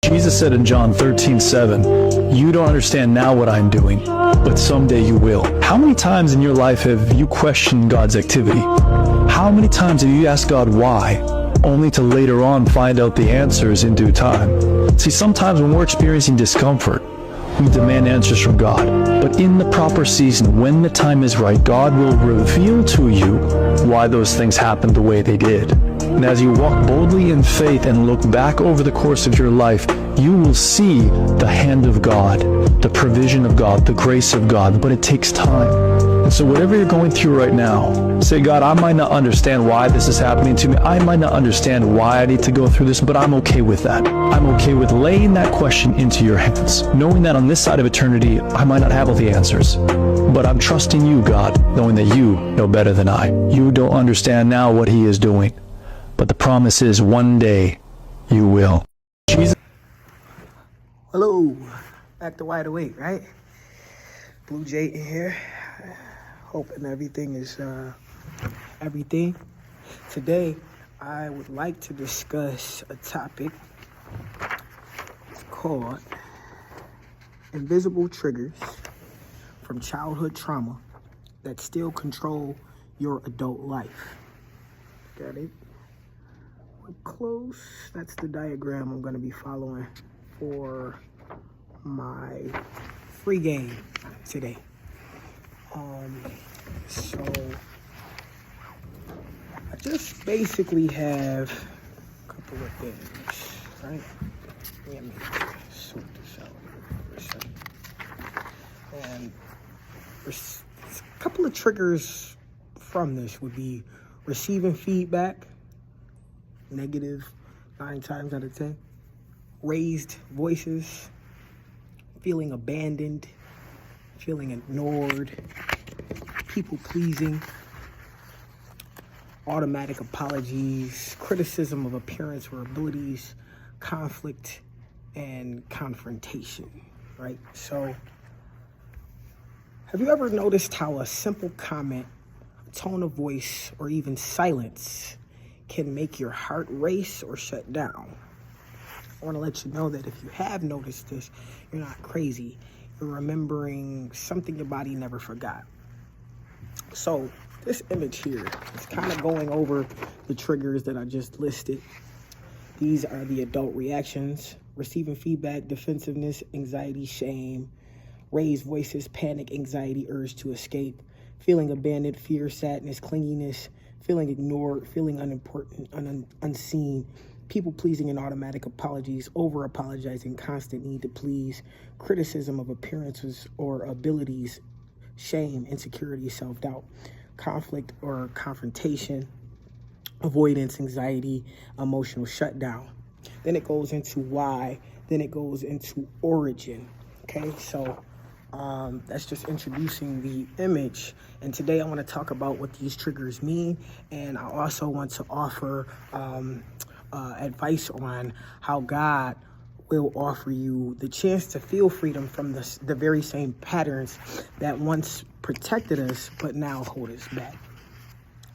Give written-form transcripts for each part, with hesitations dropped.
Jesus said in John 13:7, "You don't understand now what I'm doing, but someday you will." How many times in your life have you questioned God's activity? How many times have you asked God why, only to later on find out the answers in due time? See, sometimes when we're experiencing discomfort, we demand answers from God. But in the proper season, when the time is right, God will reveal to you why those things happened the way they did. And as you walk boldly in faith and look back over the course of your life, you will see the hand of God, the provision of God, the grace of God, but it takes time. And so whatever you're going through right now, say, God, I might not understand why this is happening to me. I might not understand why I need to go through this, but I'm okay with that. I'm okay with laying that question into your hands, knowing that on this side of eternity, I might not have all the answers. But I'm trusting you, God, knowing that you know better than I. You don't understand now what he is doing, but the promise is one day you will. Jesus. Hello, back to Wide Awake, right? Blue Jay in here. Hoping everything is everything. Today, I would like to discuss a topic called invisible triggers from childhood trauma that still control your adult life. Got it? We're close. That's the diagram I'm going to be following for my free game today. So I just basically have a couple of things, right? Let me sort this out for a second. And there's a couple of triggers from this would be receiving feedback, negative 9 times out of 10, raised voices, feeling abandoned, feeling ignored, people pleasing, automatic apologies, criticism of appearance or abilities, conflict, and confrontation, right? So, have you ever noticed how a simple comment, tone of voice, or even silence can make your heart race or shut down? I want to let you know that if you have noticed this, you're not crazy. You're remembering something your body never forgot. So this image here is kind of going over the triggers that I just listed. These are the adult reactions: receiving feedback, defensiveness, anxiety, shame, raised voices, panic, anxiety, urge to escape, feeling abandoned, fear, sadness, clinginess, feeling ignored, feeling unimportant, unseen, people pleasing and automatic apologies, over apologizing, constant need to please, criticism of appearances or abilities, shame, insecurity, self-doubt, conflict or confrontation, avoidance, anxiety, emotional shutdown. Then it goes into why, then it goes into origin. Okay, so that's just introducing the image. And today I want to talk about what these triggers mean. And I also want to offer advice on how God will offer you the chance to feel freedom from the very same patterns that once protected us but now hold us back.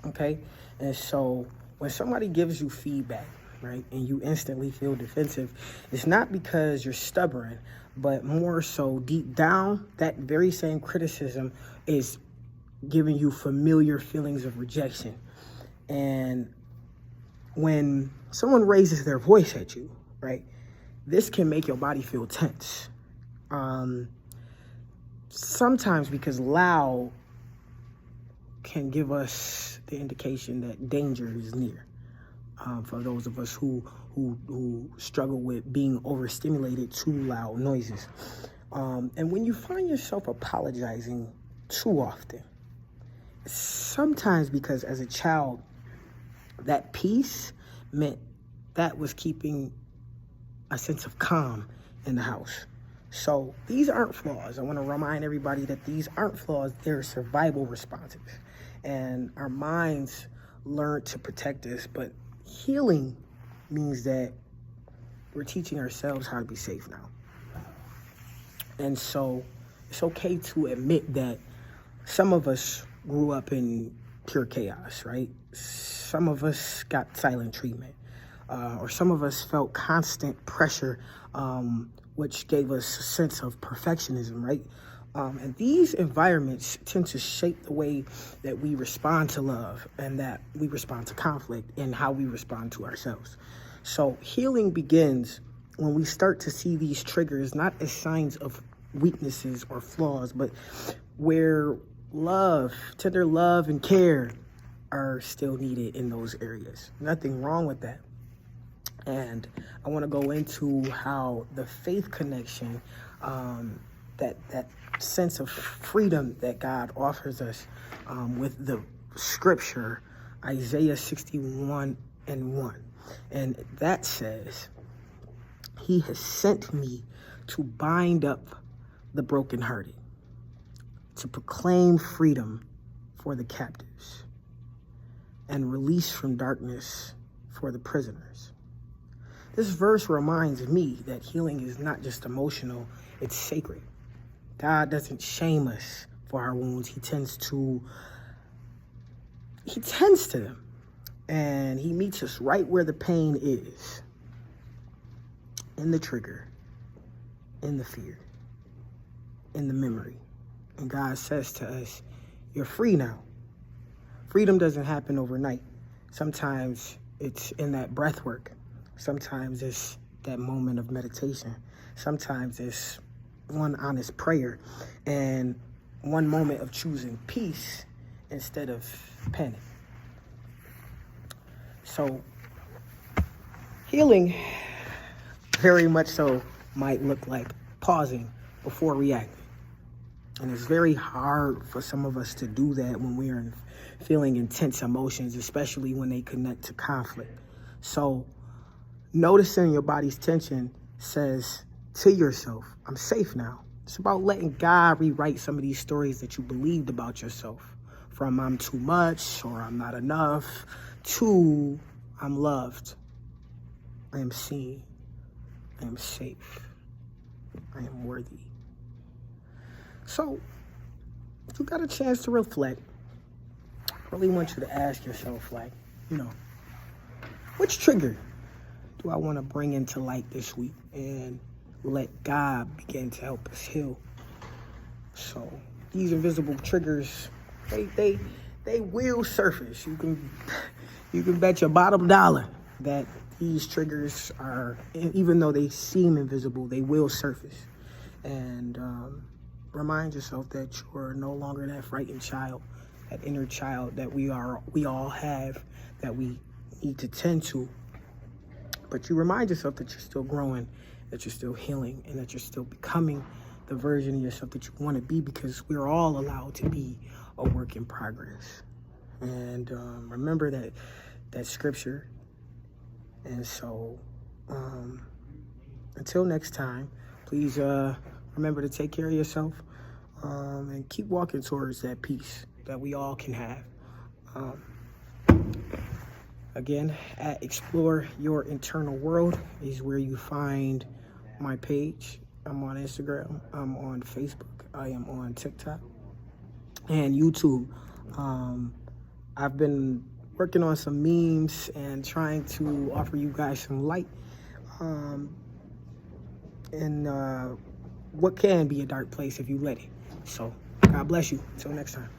Okay? And so when somebody gives you feedback, right, and you instantly feel defensive, it's not because you're stubborn, but more so deep down, that very same criticism is giving you familiar feelings of rejection. And when someone raises their voice at you, right, this can make your body feel tense. Sometimes because loud can give us the indication that danger is near. For those of us who struggle with being overstimulated to loud noises. And when you find yourself apologizing too often, sometimes because as a child, that peace meant that was keeping a sense of calm in the house. So these aren't flaws. I want to remind everybody that these aren't flaws. They're survival responses. And our minds learn to protect us, but healing means that we're teaching ourselves how to be safe now. And so it's okay to admit that some of us grew up in pure chaos, right? Some of us got silent treatment. or some of us felt constant pressure, which gave us a sense of perfectionism, right? And these environments tend to shape the way that we respond to love and that we respond to conflict and how we respond to ourselves. So healing begins when we start to see these triggers not as signs of weaknesses or flaws, but where love, tender love and care are still needed in those areas. Nothing wrong with that. And I want to go into how the faith connection, that sense of freedom that God offers us with the scripture, Isaiah 61:1. And that says, He has sent me to bind up the brokenhearted, to proclaim freedom for the captives, and release from darkness for the prisoners. This verse reminds me that healing is not just emotional, it's sacred. God doesn't shame us for our wounds. He tends to them. And he meets us right where the pain is. In the trigger, in the fear, in the memory. And God says to us, you're free now. Freedom doesn't happen overnight. Sometimes it's in that breath work. Sometimes it's that moment of meditation. Sometimes it's one honest prayer and one moment of choosing peace instead of panic. So healing very much so might look like pausing before reacting. And it's very hard for some of us to do that when we're feeling intense emotions, especially when they connect to conflict. So noticing your body's tension says to yourself, I'm safe now. It's about letting God rewrite some of these stories that you believed about yourself. From I'm too much or I'm not enough to I'm loved, I am seen, I am safe, I am worthy. So, if you got a chance to reflect, I really want you to ask yourself, which trigger do I want to bring into light this week and let God begin to help us heal? So, these invisible triggers, they will surface. You can bet your bottom dollar that these triggers are, even though they seem invisible, they will surface. And remind yourself that you're no longer that frightened child, that inner child that we all have, that we need to tend to. But you remind yourself that you're still growing, that you're still healing, and that you're still becoming the version of yourself that you want to be, because we're all allowed to be a work in progress. And remember that scripture. And so until next time, please remember to take care of yourself and keep walking towards that peace that we all can have. Again, at Explore Your Internal World is where you find my page. I'm on Instagram, I'm on Facebook, I am on TikTok and YouTube. I've been working on some memes and trying to offer you guys some light in what can be a dark place if you let it. So, God bless you. Until next time.